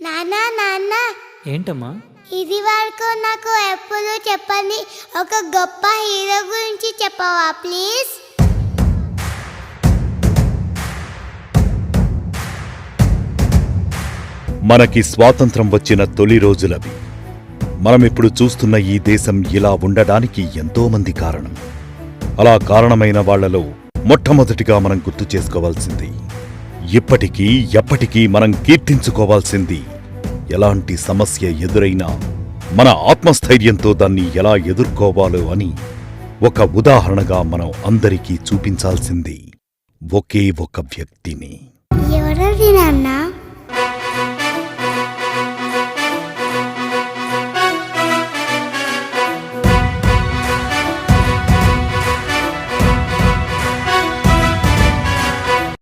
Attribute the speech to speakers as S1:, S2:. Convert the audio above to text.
S1: నాన్న నాన్న
S2: ఏంటమ్మా?
S1: ఇది వరకు నాకు ఎప్పుడు చెప్పండి ఒక గొప్ప హీరో గురించి చెప్పవా ప్లీజ్?
S3: మనకి స్వాతంత్రం వచ్చిన తొలి రోజులవి. మనమిప్పుడు చూస్తున్న ఈ దేశం ఇలా ఉండడానికి ఎంతోమంది కారణం. అలా కారణమైన వాళ్లలో మొట్టమొదటిగా మనం గుర్తు చేసుకోవాల్సింది, ఇప్పటికీ ఎప్పటికీ మనం కీర్తించుకోవాల్సింది, ఎలాంటి సమస్య ఎదురైనా మన ఆత్మస్థైర్యంతో దాన్ని ఎలా ఎదుర్కోవాలో అని ఒక ఉదాహరణగా మనం అందరికీ చూపించాల్సింది ఒకే ఒక వ్యక్తిని.
S1: ఎవరది నాన్న?